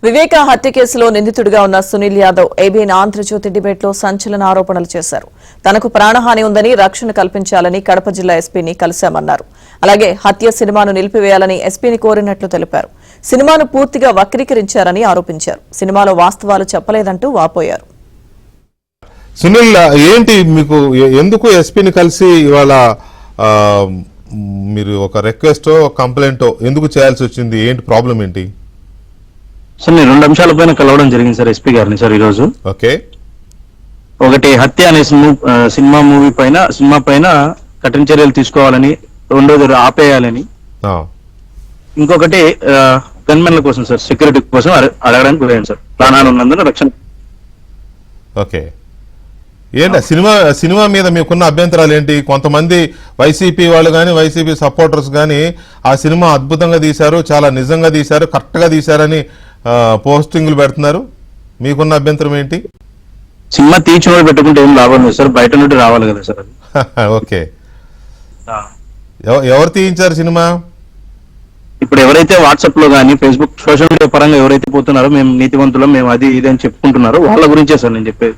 వివేక హత్య కేసులో నిందితుడిగా ఉన్న సునీల్ యాదవ్ ఏబీఎన్ ఆంధ్రజ్యోతి డిబేట్లో సంచలన ఆరోపణలు చేశారు. తనకు ప్రాణహాని ఉందని రక్షణ కల్పించాలని కడప జిల్లా ఎస్పీని కలిశామన్నారు. అలాగే హత్య సినిమాను నిలిపివేయాలని ఎస్పీని కోరినట్లు తెలిపారు. సినిమాను పూర్తిగా వక్రీకరించారని ఆరోపించారు. సినిమాలో వాస్తవాలు చెప్పలేదంటూ వాపోయారు. సునీల్, ఏంటి మీకు ఎందుకు ఎస్పీని కలిసి ఇవాళ మీరు ఒక రిక్వెస్టో కంప్లైంటో ఎందుకు చేయాల్సి వచ్చింది? ఏంటి ప్రాబ్లం ఏంటి? సార్ నేను 2 అంశాలపైన కలవడం జరిగింది సార్ ఎస్పీ గారిని సార్ ఈరోజు. ఓకే. ఒకటి హత్య అనే సినిమా పైన కఠిన చర్యలు తీసుకోవాలని, రెండోది ఆపేయాలని, ఇంకొకటి గన్మెన్ల కోసం సార్ సెక్యూరిటీ కోసం అడగడానికి పోయాను సార్. ప్రాణాలు ఉన్నందున రక్షణ. ఓకే. ఏంటి సినిమా మీద మీకున్న అభ్యంతరాలు ఏంటి? కొంతమంది వైసీపీ వాళ్ళు కానీ వైసీపీ సపోర్టర్స్ కానీ ఆ సినిమా అద్భుతంగా తీశారు, చాలా నిజంగా తీశారు, కరెక్ట్గా తీశారని పోస్టింగ్లు పెడుతున్నారు. మీకున్న అభ్యంతరం ఏంటి? సినిమా తీర్చి పెట్టుకుంటే ఏం లాభం లేదు సార్, బయట నుండి రావాలి కదా సార్. ఓకే. ఎవరు తీయించారు సినిమా? ఇప్పుడు ఎవరైతే వాట్సాప్ లో కానీ ఫేస్బుక్ సోషల్ మీడియా పరంగా ఎవరైతే పోతున్నారో మేము నీతివంతులం, మేము అది ఇది అని చెప్పుకుంటున్నారో వాళ్ళ గురించే సార్ నేను చెప్పేది.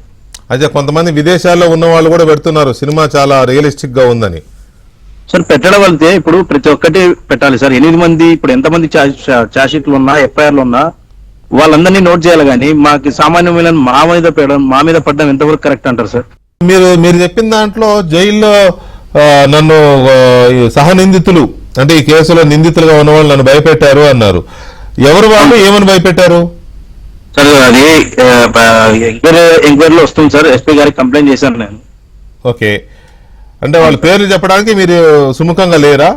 అదే కొంతమంది విదేశాల్లో ఉన్న వాళ్ళు కూడా పెడుతున్నారు సినిమా చాలా రియలిస్టిక్ గా ఉందని. సార్ పెట్టడం వెళ్తే ఇప్పుడు ప్రతి ఒక్కటి పెట్టాలి సార్. 8 మంది ఇప్పుడు ఎంతమంది ఛార్జ్షీట్లు ఉన్నా, ఎఫ్ఐఆర్లు ఉన్నా వాళ్ళందరినీ నోట్ చేయాలి. కానీ మాకు సామాన్యమైన మా మీద పడడం ఎంతవరకు కరెక్ట్ అంటారు సార్? మీరు చెప్పిన దాంట్లో జైల్లో నన్ను సహనిందితులు అంటే ఈ కేసులో నిందితులుగా ఉన్న వాళ్ళు నన్ను భయపెట్టారు అన్నారు. ఎవరు వాళ్ళు, ఏమని భయపెట్టారు సార్? అది ఎంక్వైరీలో వస్తుంది సార్. ఎస్పీ గారికి కంప్లైంట్ చేశాను నేను. ఓకే. అంటే వాళ్ళ పేర్లు చెప్పడానికి మీరు సుముఖంగా లేరా?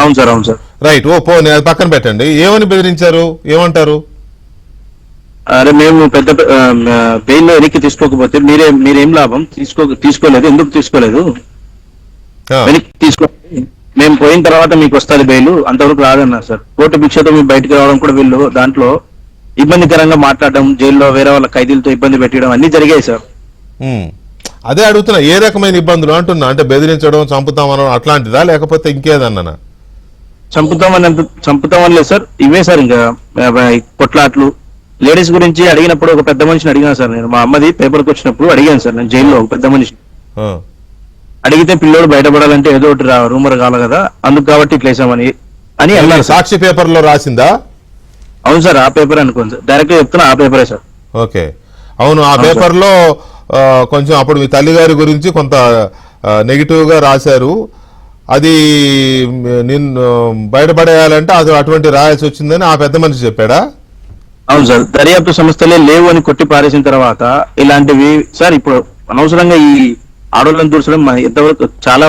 అవును సార్, అవును సార్. రైట్. పోనీ అది పక్కన పెట్టండి. ఏమని బెదిరించారు, ఏమంటారు? అరే మేము పెద్ద బెయిల్లో వెనక్కి తీసుకోకపోతే మీరేం లాభం? తీసుకోలేదు, ఎందుకు తీసుకోలేదు? వెనక్కి తీసుకోలేదు, మేము పోయిన తర్వాత మీకు వస్తుంది బెయిల్, అంతవరకు రాదన్నారు సార్. కోర్టు భిక్షతో మేము బయటకు రావడం కూడా వీళ్ళు దాంట్లో ఇబ్బందికరంగా మాట్లాడడం, జైల్లో వేరే వాళ్ళ ఖైదీలతో ఇబ్బంది పెట్టడం అన్ని జరిగాయి సార్. అదే అడుగుతున్నా, ఏ రకమైన ఇబ్బందులు అంటున్నా? అంటే బెదిరించడం, చంపుతామనడం అట్లాంటిదా, లేకపోతే ఇంకేదన్నా? చంపుతామని లేదు సార్, ఇవే సార్. ఇంకా కొట్లాట్లు, లేడీస్ గురించి అడిగినప్పుడు ఒక పెద్ద మనిషిని అడిగాను సార్ నేను. మా అమ్మది పేపర్కి వచ్చినప్పుడు అడిగాను సార్ నేను జైల్లో ఒక పెద్ద మనిషి అడిగితే, పిల్లోడు బయటపడాలంటే ఏదో ఒకటి రూమర్ కావాలి కదా, అందుకు కాబట్టి ఇట్లా వేసామని అని అన్నారు. సాక్షి పేపర్ లో రాసిందా? అవును సార్, ఆ పేపర్ అనుకోండి సార్, డైరెక్ట్ గా చెప్తున్నా ఆ పేపరే సార్. ఓకే, అవును. ఆ పేపర్ లో కొంచెం అప్పుడు మీ తల్లిగారి గురించి కొంత నెగిటివ్ గా రాశారు. అది నిన్ను బయటపడేయాలంటే అది అటువంటి రాయాల్సి వచ్చిందని ఆ పెద్ద మనిషి చెప్పాడా? అవును సార్, దర్యాప్తు సంస్థలే లేవు అని కొట్టి పారేసిన తర్వాత ఇలాంటివి సార్ ఇప్పుడు అనవసరంగా ఈ ఆడోళ్ళని దూర్చడం ఎంతవరకు చాలా